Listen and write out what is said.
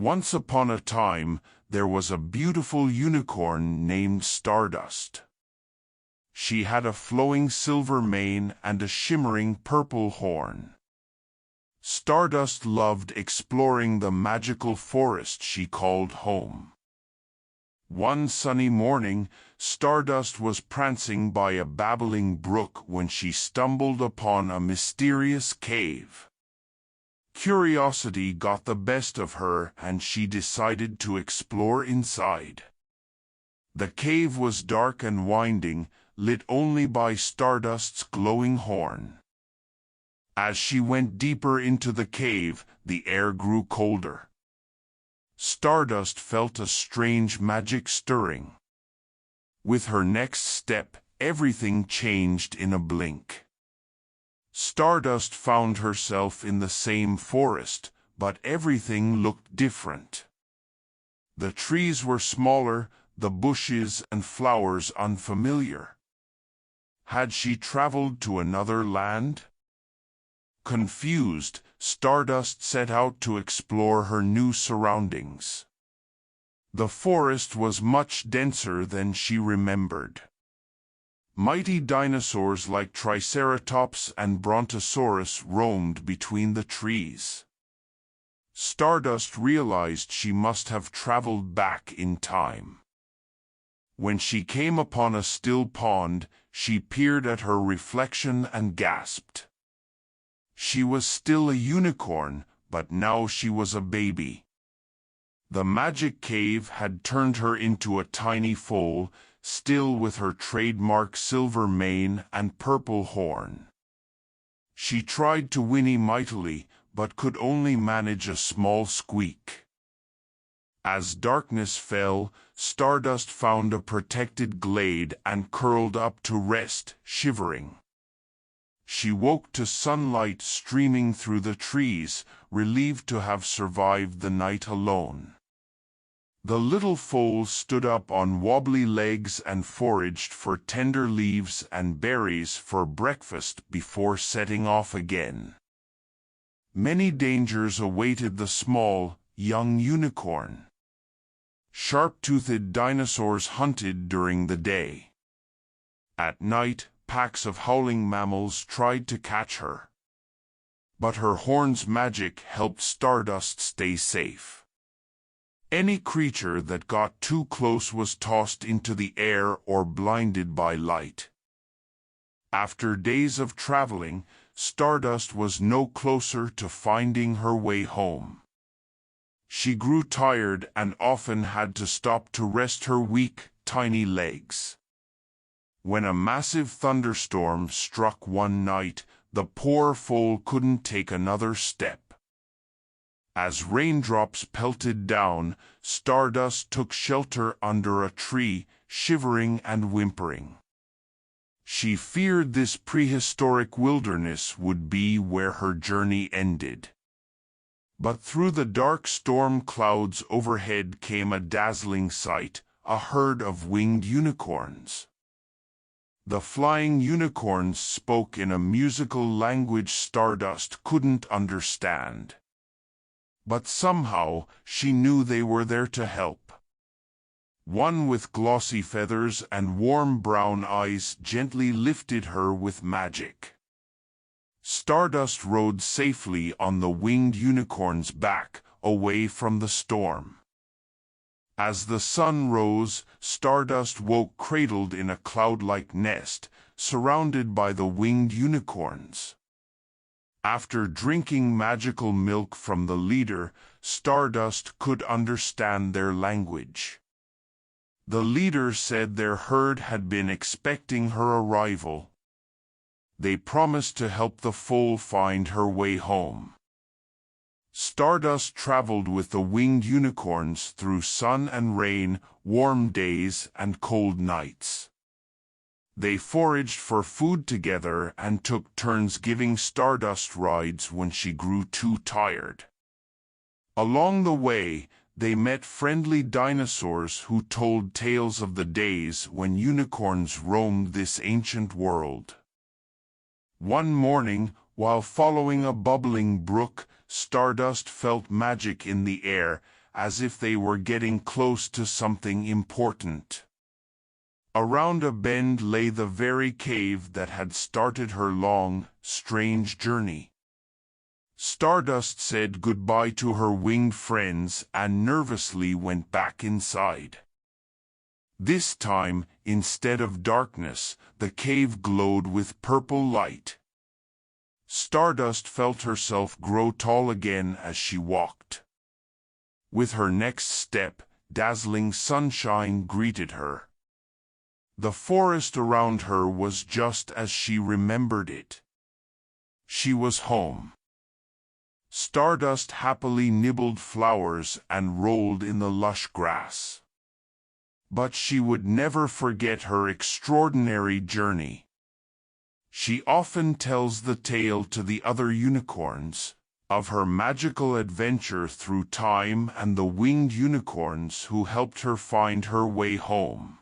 Once upon a time, there was a beautiful unicorn named Stardust. She had a flowing silver mane and a shimmering purple horn. Stardust loved exploring the magical forest she called home. One sunny morning, Stardust was prancing by a babbling brook when she stumbled upon a mysterious cave. Curiosity got the best of her and she decided to explore inside. The cave was dark and winding, lit only by Stardust's glowing horn. As she went deeper into the cave, the air grew colder. Stardust felt a strange magic stirring. With her next step, everything changed in a blink. Stardust found herself in the same forest, but everything looked different. The trees were smaller, the bushes and flowers unfamiliar. Had she traveled to another land? Confused, Stardust set out to explore her new surroundings. The forest was much denser than she remembered. Mighty dinosaurs like Triceratops and Brontosaurus roamed between the trees. Stardust realized she must have traveled back in time. When she came upon a still pond, she peered at her reflection and gasped. She was still a unicorn, but now she was a baby. The magic cave had turned her into a tiny foal, still with her trademark silver mane and purple horn. She tried to whinny mightily, but could only manage a small squeak. As darkness fell, Stardust found a protected glade and curled up to rest, shivering. She woke to sunlight streaming through the trees, relieved to have survived the night alone. The little foal stood up on wobbly legs and foraged for tender leaves and berries for breakfast before setting off again. Many dangers awaited the small, young unicorn. Sharp-toothed dinosaurs hunted during the day. At night, packs of howling mammals tried to catch her. But her horn's magic helped Stardust stay safe. Any creature that got too close was tossed into the air or blinded by light. After days of traveling, Stardust was no closer to finding her way home. She grew tired and often had to stop to rest her weak, tiny legs. When a massive thunderstorm struck one night, the poor foal couldn't take another step. As raindrops pelted down, Stardust took shelter under a tree, shivering and whimpering. She feared this prehistoric wilderness would be where her journey ended. But through the dark storm clouds overhead came a dazzling sight, a herd of winged unicorns. The flying unicorns spoke in a musical language Stardust couldn't understand. But somehow, she knew they were there to help. One with glossy feathers and warm brown eyes gently lifted her with magic. Stardust rode safely on the winged unicorn's back, away from the storm. As the sun rose, Stardust woke cradled in a cloud-like nest, surrounded by the winged unicorns. After drinking magical milk from the leader, Stardust could understand their language. The leader said their herd had been expecting her arrival. They promised to help the foal find her way home. Stardust traveled with the winged unicorns through sun and rain, warm days and cold nights. They foraged for food together and took turns giving Stardust rides when she grew too tired. Along the way, they met friendly dinosaurs who told tales of the days when unicorns roamed this ancient world. One morning, while following a bubbling brook, Stardust felt magic in the air, as if they were getting close to something important. Around a bend lay the very cave that had started her long, strange journey. Stardust said goodbye to her winged friends and nervously went back inside. This time, instead of darkness, the cave glowed with purple light. Stardust felt herself grow tall again as she walked. With her next step, dazzling sunshine greeted her. The forest around her was just as she remembered it. She was home. Stardust happily nibbled flowers and rolled in the lush grass. But she would never forget her extraordinary journey. She often tells the tale to the other unicorns of her magical adventure through time and the winged unicorns who helped her find her way home.